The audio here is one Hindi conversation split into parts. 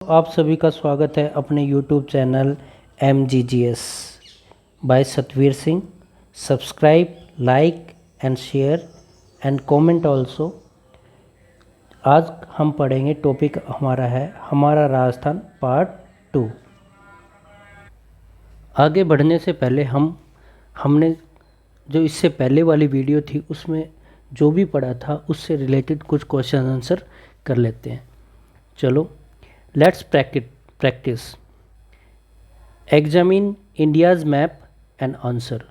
आप सभी का स्वागत है अपने YouTube channel MGGS by Satvir Singh. Subscribe, like and share and comment also. आज हम पढ़ेंगे, टॉपिक हमारा है हमारा राजस्थान पार्ट 2। आगे बढ़ने से पहले हमने जो इससे पहले वाली वीडियो थी उसमें जो भी पढ़ा था उससे रिलेटेड कुछ क्वेश्चन आंसर कर लेते हैं। चलो let's practice. Examine India's map and answer.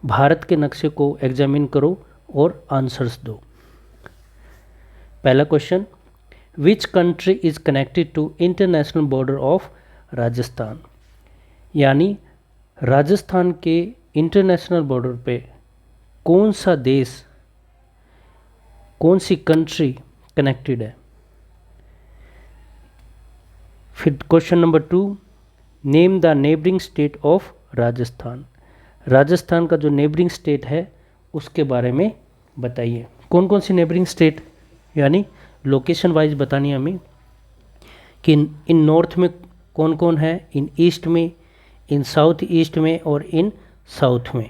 Bharat के नक्शे को एग्जामिन करो और आंसर्स दो। पहला question, which country is connected to international border of Rajasthan. यानी राजस्थान के इंटरनेशनल बॉर्डर पे कौन सा देश, कौन सी कंट्री कनेक्टेड है। फिर question number 2, name the neighbouring state of Rajasthan. Rajasthan का जो नेबरिंग स्टेट है उसके बारे में बताइए। कौन कौन सी नेबरिंग स्टेट, यानी लोकेशन वाइज बतानी है हमें कि इन नॉर्थ में कौन कौन है, इन ईस्ट में, इन साउथ ईस्ट में और इन साउथ में।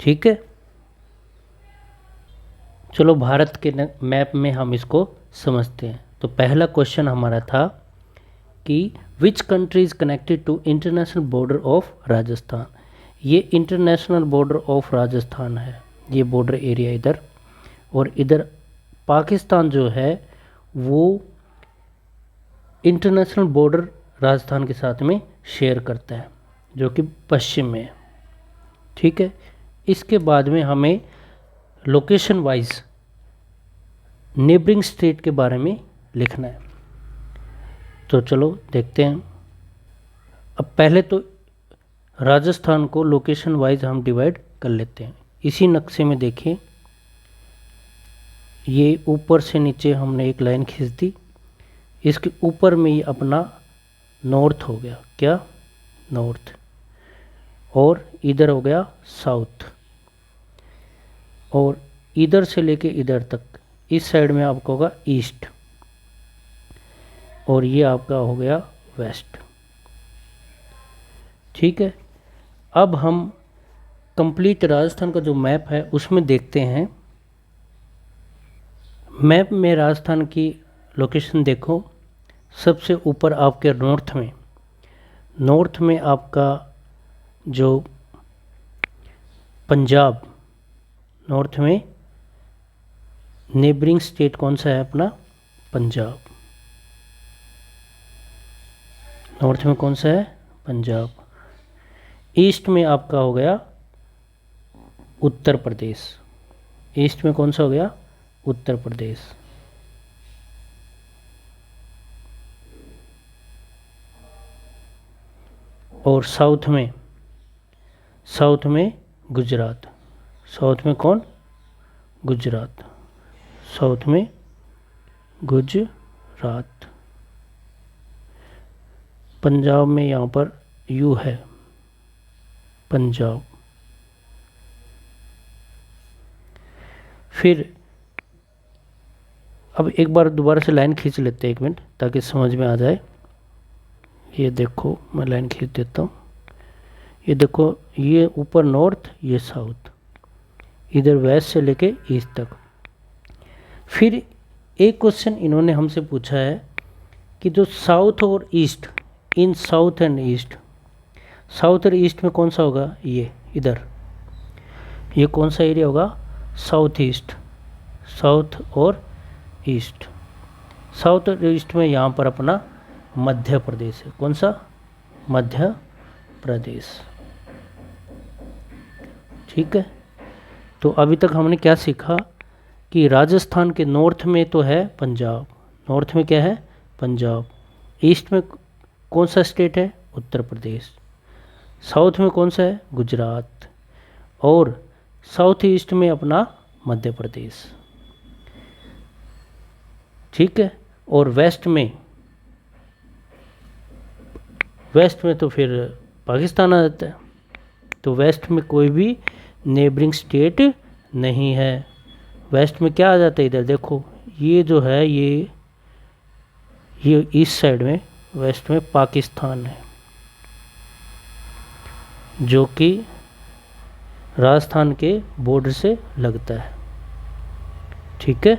ठीक है, चलो भारत के मैप में हम इसको समझते हैं। तो पहला क्वेश्चन हमारा था कि which country is connected to international border of Rajasthan. ये इंटरनेशनल बॉर्डर ऑफ राजस्थान है, ये बॉर्डर एरिया इधर, और इधर पाकिस्तान जो है वो इंटरनेशनल बॉर्डर राजस्थान के साथ में शेयर करता है जो कि पश्चिम में है। ठीक है, इसके बाद में हमें लोकेशन वाइज नेबरिंग स्टेट के बारे में लिखना है। तो चलो देखते हैं। अब पहले तो राजस्थान को लोकेशन वाइज हम डिवाइड कर लेते हैं। इसी नक्शे में देखिए, ये ऊपर से नीचे हमने एक लाइन खींच दी, इसके ऊपर में ये अपना नॉर्थ हो गया, क्या नॉर्थ, और इधर हो गया साउथ, और इधर से लेके इधर तक इस साइड में आपका होगा ईस्ट, और ये आपका हो गया वेस्ट। ठीक है, अब हम कंप्लीट राजस्थान का जो मैप है उसमें देखते हैं। मैप में राजस्थान की लोकेशन देखो, सबसे ऊपर आपके नॉर्थ में आपका जो पंजाब, नॉर्थ में नेबरिंग स्टेट कौन सा है अपना, पंजाब। नॉर्थ में कौन सा है, पंजाब। ईस्ट में आपका हो गया उत्तर प्रदेश, ईस्ट में कौन सा हो गया, उत्तर प्रदेश। और साउथ में गुजरात, साउथ में कौन, गुजरात, साउथ में गुजरात। पंजाब में यहाँ पर यू है, पंजाब। फिर अब एक बार दोबारा से लाइन खींच लेते हैं, 1 मिनट, ताकि समझ में आ जाए। ये देखो, मैं लाइन खींच देता हूँ। ये देखो, ये ऊपर नॉर्थ, ये साउथ, इधर वेस्ट से लेके ईस्ट तक। फिर एक क्वेश्चन इन्होंने हमसे पूछा है कि जो साउथ और east, in south and east, south और ईस्ट में कौन सा होगा, ये इधर, ये कौन सा एरिया होगा, साउथ ईस्ट, साउथ और ईस्ट। साउथ और ईस्ट में यहाँ पर अपना मध्य प्रदेश है, कौन सा, मध्य प्रदेश। ठीक है, तो अभी तक हमने क्या सीखा कि राजस्थान के नॉर्थ में तो है पंजाब, नॉर्थ में क्या है, पंजाब। ईस्ट में कौन सा स्टेट है, उत्तर प्रदेश। साउथ में कौन सा है, गुजरात, और साउथ ईस्ट में अपना मध्य प्रदेश। ठीक है, और वेस्ट में तो फिर पाकिस्तान आ जाता है। तो वेस्ट में कोई भी नेबरिंग स्टेट नहीं है। वेस्ट में क्या आ जाता है, इधर देखो, ये जो है ये ईस्ट साइड में, वेस्ट में पाकिस्तान है, जो कि राजस्थान के बॉर्डर से लगता है। ठीक है,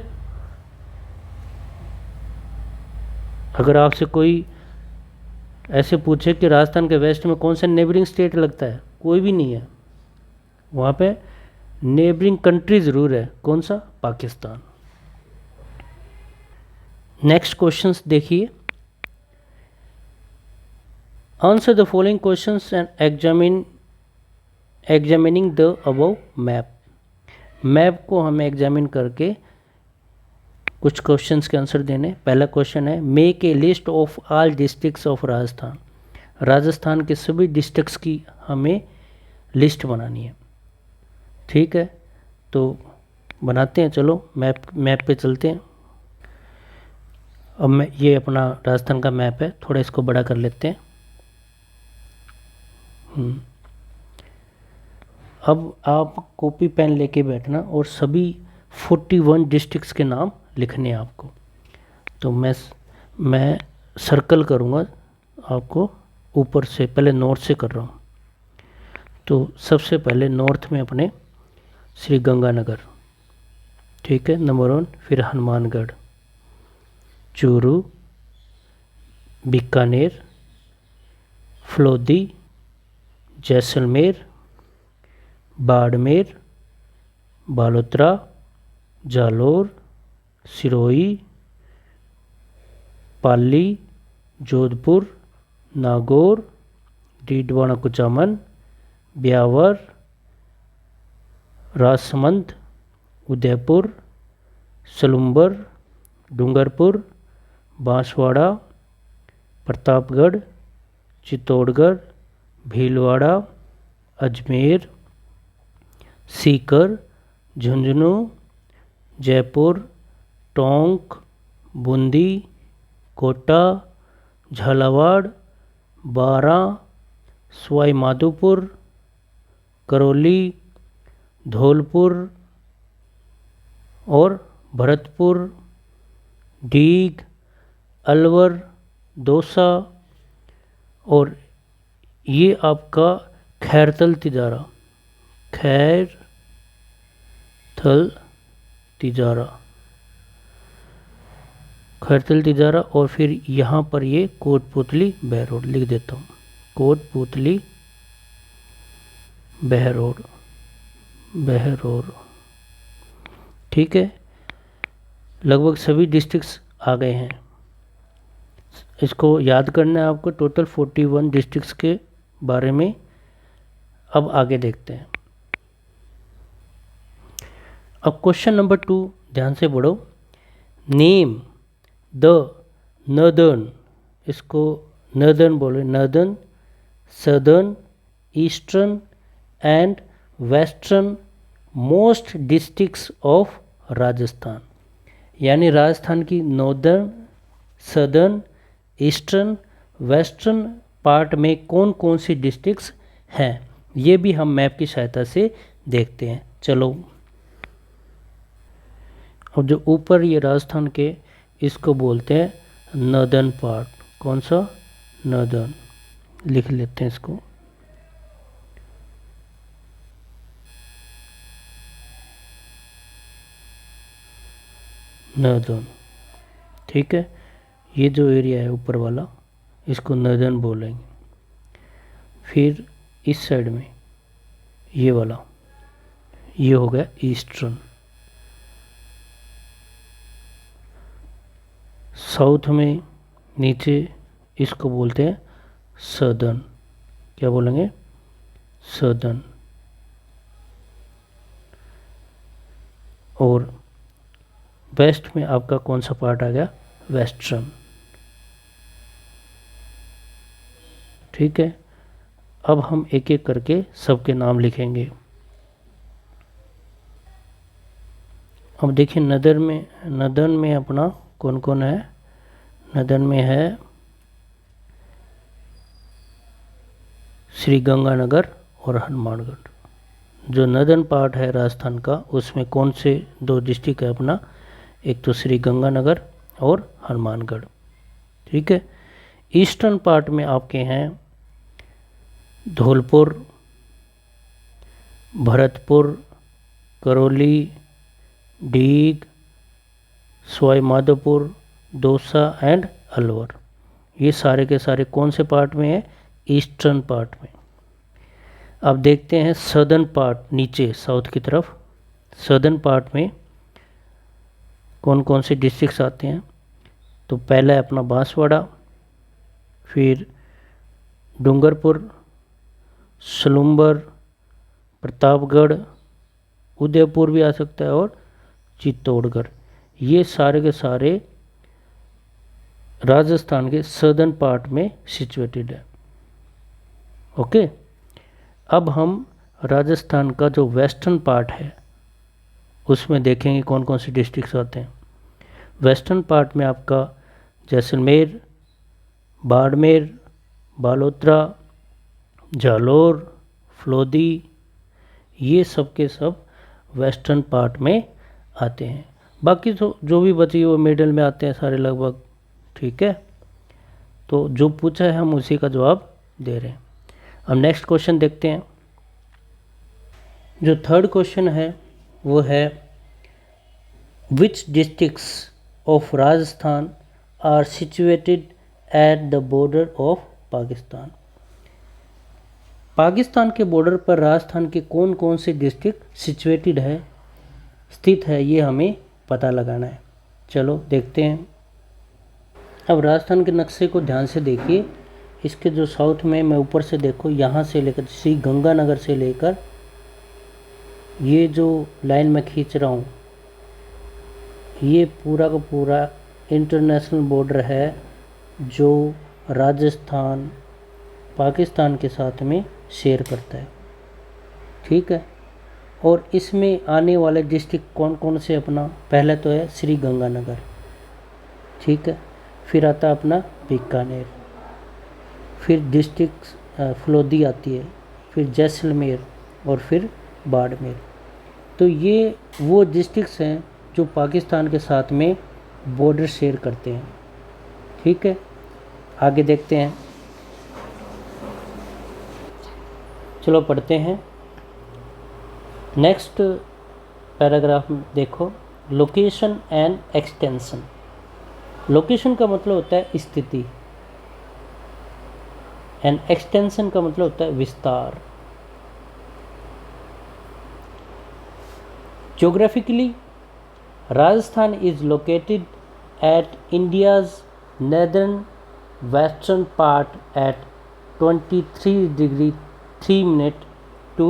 अगर आपसे कोई ऐसे पूछे कि राजस्थान के वेस्ट में कौन सा नेबरिंग स्टेट लगता है, कोई भी नहीं है, वहाँ पे नेबरिंग कंट्री ज़रूर है। कौन सा? पाकिस्तान। नेक्स्ट क्वेश्चंस देखिए। Answer the following questions and examining the above map. Map को हमें एग्जामिन करके कुछ क्वेश्चंस के आंसर देने। पहला क्वेश्चन है, make a list of all districts of Rajasthan. Rajasthan के सभी डिस्ट्रिक्ट्स की हमें लिस्ट बनानी है। ठीक है, तो बनाते हैं, चलो मैप पे चलते हैं। अब मैं ये अपना राजस्थान का मैप है, थोड़ा इसको बड़ा कर लेते हैं। अब आप कॉपी पेन लेके बैठना और सभी 41 डिस्ट्रिक्ट्स के नाम लिखने हैं आपको। तो मैं सर्कल करूँगा आपको ऊपर से, पहले नॉर्थ से कर रहा हूँ। तो सबसे पहले नॉर्थ में अपने श्री गंगानगर, ठीक है, नंबर 1। फिर हनुमानगढ़, चूरू, बीकानेर, फलोदी, जैसलमेर, बाड़मेर, बालोतरा, जालोर, सिरोही, पाली, जोधपुर, नागौर, डीडवाना कुचामन, ब्यावर, राजसमंद, उदयपुर, सलूम्बर, डूंगरपुर, बांसवाड़ा, प्रतापगढ़, चित्तौड़गढ़, भीलवाड़ा, अजमेर, सीकर, झुंझुनू, जयपुर, टोंक, बूंदी, कोटा, झालावाड़, बारां, सवाई माधोपुर, करौली, धौलपुर और भरतपुर, डीग, अलवर, दौसा और ये आपका खैरथल तिजारा, खैरथल तिजारा और फिर यहाँ पर ये कोटपुतली बहरोड लिख देता हूँ। कोटपुतली बहरोड। ठीक है, लगभग सभी डिस्ट्रिक्ट्स आ गए हैं। इसको याद करना है आपको, टोटल 41 डिस्ट्रिक्ट्स के बारे में। अब आगे देखते हैं। अब क्वेश्चन नंबर 2, ध्यान से पढ़ो। नेम द नर्दर्न, इसको नर्दर्न बोलो, northern, southern, eastern and western most districts of Rajasthan. यानी राजस्थान की northern, southern, eastern, western part में कौन कौन सी डिस्ट्रिक्ट्स हैं, ये भी हम मैप की सहायता से देखते हैं। चलो, और जो ऊपर ये राजस्थान के, इसको बोलते हैं नॉर्दर्न पार्ट। कौन सा? नॉर्दर्न। लिख लेते हैं इसको। नॉर्दर्न, ठीक है, ये जो एरिया है ऊपर वाला, इसको नॉर्दर्न बोलेंगे। फिर इस साइड में ये वाला, ये हो गया ईस्टर्न। साउथ में नीचे इसको बोलते हैं सदर्न। क्या बोलेंगे? सदर्न। और वेस्ट में आपका कौन सा पार्ट आ गया? वेस्टर्न। ठीक है, अब हम एक एक करके सबके नाम लिखेंगे। अब देखिए नदर्न में अपना कौन कौन है। नदर्न में है श्री गंगानगर और हनुमानगढ़। जो नदर्न पार्ट है राजस्थान का, उसमें कौन से 2 डिस्ट्रिक्ट है अपना? एक तो श्री गंगानगर और हनुमानगढ़। ठीक है। ईस्टर्न पार्ट में आपके हैं धौलपुर, भरतपुर, करौली, डीग, सवाई माधोपुर, दौसा एंड अलवर। ये सारे के सारे कौन से पार्ट में है? ईस्टर्न पार्ट में। अब देखते हैं सदर्न पार्ट, नीचे साउथ की तरफ। सदर्न पार्ट में कौन कौन से डिस्ट्रिक्ट्स आते हैं? तो पहला है अपना बांसवाड़ा, फिर डूंगरपुर, सलूम्बर, प्रतापगढ़, उदयपुर भी आ सकता है, और चित्तौड़गढ़। ये सारे के सारे राजस्थान के सदर्न पार्ट में सिचुएटेड है। ओके। अब हम राजस्थान का जो वेस्टर्न पार्ट है उसमें देखेंगे कौन कौन से डिस्ट्रिक्ट्स आते हैं। वेस्टर्न पार्ट में आपका जैसलमेर, बाड़मेर, बालोतरा, जालौर, फलोदी, ये सब के सब वेस्टर्न पार्ट में आते हैं। बाकी तो जो भी बची वो मिडल में आते हैं सारे लगभग। ठीक है, तो जो पूछा है हम उसी का जवाब दे रहे हैं। अब नेक्स्ट क्वेश्चन देखते हैं। जो थर्ड क्वेश्चन है वो है which districts of Rajasthan are situated at the border of Pakistan. Pakistan के बॉर्डर पर राजस्थान के कौन कौन से डिस्ट्रिक्ट सिचुएटेड है, स्थित है, ये हमें पता लगाना है। चलो देखते हैं। अब राजस्थान के नक्शे को ध्यान से देखिए। इसके जो साउथ में मैं ऊपर से देखो, यहाँ से लेकर श्री गंगानगर से लेकर ये जो लाइन मैं खींच रहा हूँ, ये पूरा का पूरा इंटरनेशनल बॉर्डर है जो राजस्थान पाकिस्तान के साथ में शेयर करता है। ठीक है, और इसमें आने वाले डिस्ट्रिक्ट कौन कौन से अपना, पहले तो है श्री गंगानगर, ठीक है, फिर आता है अपना बीकानेर, फिर डिस्ट्रिक्ट फलोदी आती है, फिर जैसलमेर और फिर बाड़मेर। तो ये वो डिस्ट्रिक्ट्स हैं जो पाकिस्तान के साथ में बॉर्डर शेयर करते हैं। ठीक है, आगे देखते हैं। चलो पढ़ते हैं। नेक्स्ट पैराग्राफ में देखो, लोकेशन एंड एक्सटेंशन। लोकेशन का मतलब होता है स्थिति, एंड एक्सटेंशन का मतलब होता है विस्तार। Geographically, Rajasthan is located at India's northern western part at 23 degree 3 minute to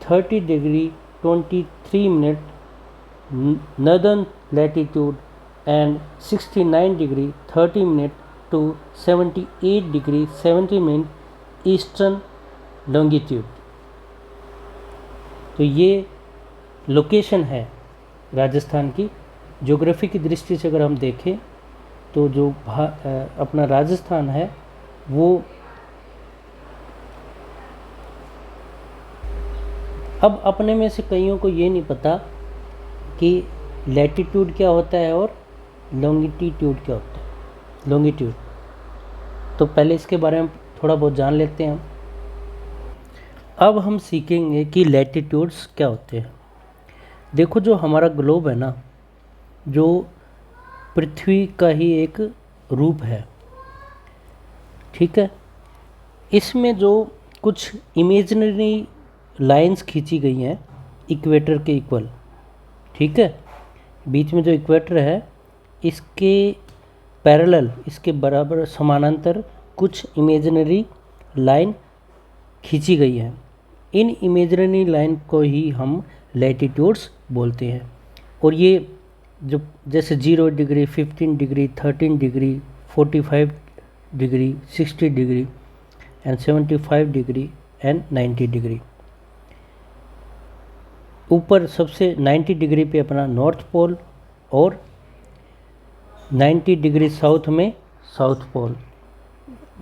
30 degree 23 minute northern latitude and 69 degree 30 minute to 78 degree 70 minute eastern longitude। तो ये लोकेशन है राजस्थान की। ज्योग्राफी की दृष्टि से अगर हम देखें तो जो अपना राजस्थान है वो अब अपने में से कईयों को ये नहीं पता कि लैटिट्यूड क्या होता है और लॉन्गिट्यूड क्या होता है। लॉन्गिट्यूड, तो पहले इसके बारे में थोड़ा बहुत जान लेते हैं। अब हम सीखेंगे कि लैटिट्यूड्स क्या होते हैं। देखो, जो हमारा ग्लोब है ना, जो पृथ्वी का ही एक रूप है, ठीक है, इसमें जो कुछ इमेजिनरी लाइंस खींची गई हैं इक्वेटर के इक्वल, ठीक है, बीच में जो इक्वेटर है इसके पैरेलल, इसके बराबर समानांतर कुछ इमेजिनरी लाइन खींची गई है। इन इमेजिनरी लाइन को ही हम लैटिट्यूड्स बोलते हैं। और ये जो जैसे 0 degree, 15 degree, 13 degree, 45 degree, 60 degree and 75 degree and 90 degree. ऊपर सबसे 90 डिग्री पे अपना नॉर्थ पोल और 90 डिग्री साउथ में साउथ पोल,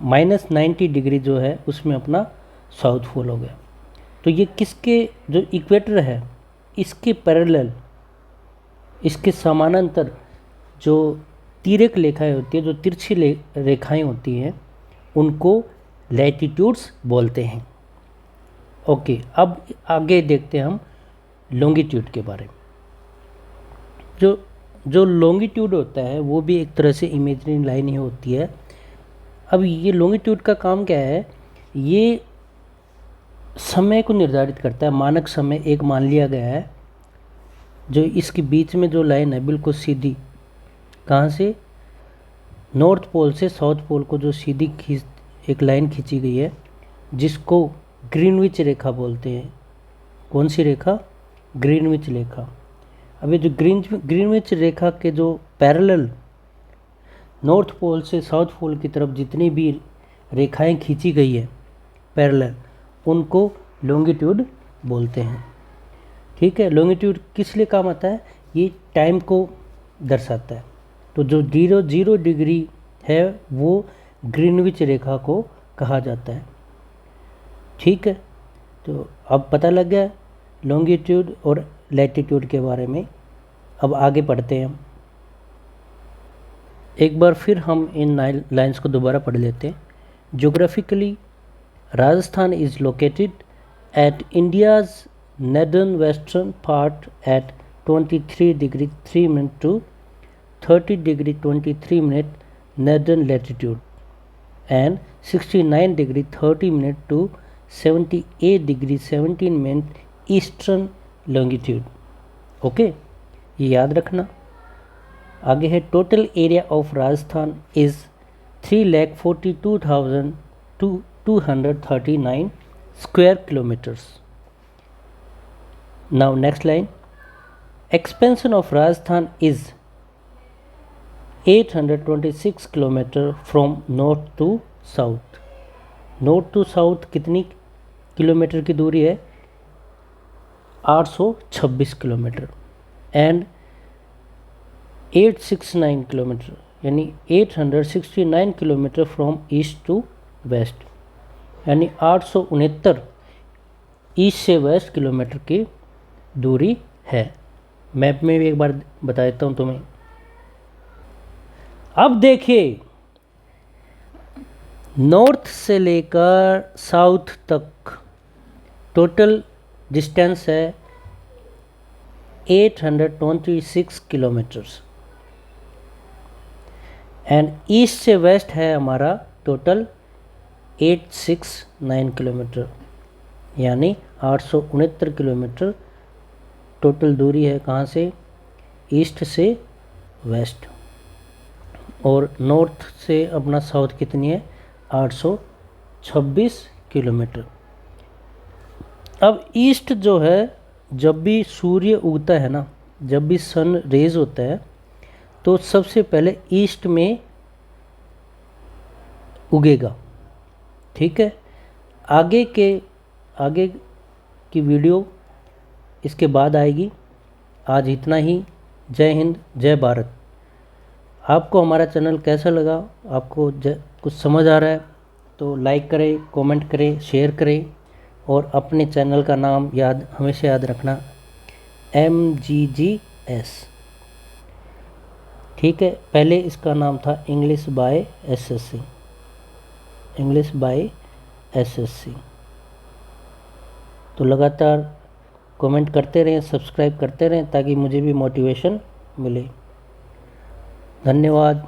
-90 डिग्री जो है उसमें अपना साउथ पोल हो गया। तो ये किसके, जो इक्वेटर है इसके पैरेलल, इसके समानांतर जो तिर्यक रेखाएं होती है, जो तिरछी रेखाएं होती हैं, उनको लैटिट्यूड्स बोलते हैं। ओके, अब आगे देखते हैं हम लॉन्गिट्यूड के बारे में। जो लॉन्गिट्यूड होता है वो भी एक तरह से इमेजिनरी लाइन ही होती है। अब ये लॉन्गिट्यूड का काम क्या है, ये समय को निर्धारित करता है। मानक समय एक मान लिया गया है, जो इसके बीच में जो लाइन है बिल्कुल सीधी, कहाँ से, नॉर्थ पोल से साउथ पोल को जो सीधी एक लाइन खींची गई है, जिसको ग्रीनविच रेखा बोलते हैं। कौन सी रेखा, ग्रीनविच रेखा। अभी जो ग्रीनविच रेखा के जो पैरेलल नॉर्थ पोल से साउथ पोल की तरफ जितनी भी रेखाएं खींची गई है पैरेलल, उनको लॉन्गिट्यूड बोलते हैं। ठीक है, लॉन्गिट्यूड किस लिए काम आता है, ये टाइम को दर्शाता है। तो जो 0 डिग्री है वो ग्रीनविच रेखा को कहा जाता है। ठीक है, तो अब पता लग गया लॉन्गिट्यूड और लैटिट्यूड के बारे में। अब आगे पढ़ते हैं हम। एक बार फिर हम इन लाइंस को दोबारा पढ़ लेते हैं। Geographically Rajasthan is located at India's northern western part at 23 degree 3 minute to 30 degree 23 minute northern latitude and 69 degree 30 minute to 78 degree 17 minute eastern longitude। Okay, ये याद रखना। आगे है total area of Rajasthan is 3,42,239 square kilometres. Now next line, expansion of Rajasthan is 826 km from north to south। North to south कितनी किलोमीटर की दूरी है, 826 किलोमीटर। एंड 869 किलोमीटर, यानी 869 kilometre from east to west, यानी 869 ईस्ट से वेस्ट किलोमीटर की दूरी है। मैप में भी एक बार बता देता हूँ तुम्हें। अब देखिए, नॉर्थ से लेकर साउथ तक टोटल डिस्टेंस है 826 किलोमीटर्स एंड ईस्ट से वेस्ट है हमारा टोटल 869 किलोमीटर, यानी 869 किलोमीटर टोटल दूरी है। कहाँ से, ईस्ट से वेस्ट। और नॉर्थ से अपना साउथ कितनी है, 826 किलोमीटर। अब ईस्ट जो है, जब भी सूर्य उगता है ना, जब भी सन रेज होता है, तो सबसे पहले ईस्ट में उगेगा। ठीक है, आगे की वीडियो इसके बाद आएगी। आज इतना ही। जय हिंद, जय भारत। आपको हमारा चैनल कैसा लगा, आपको कुछ समझ आ रहा है तो लाइक करें, कमेंट करें, शेयर करें, और अपने चैनल का नाम हमेशा याद रखना, MGGS। ठीक है, पहले इसका नाम था English by SSC, English by SSC। तो लगातार कमेंट करते रहें, सब्सक्राइब करते रहें, ताकि मुझे भी मोटिवेशन मिले। धन्यवाद।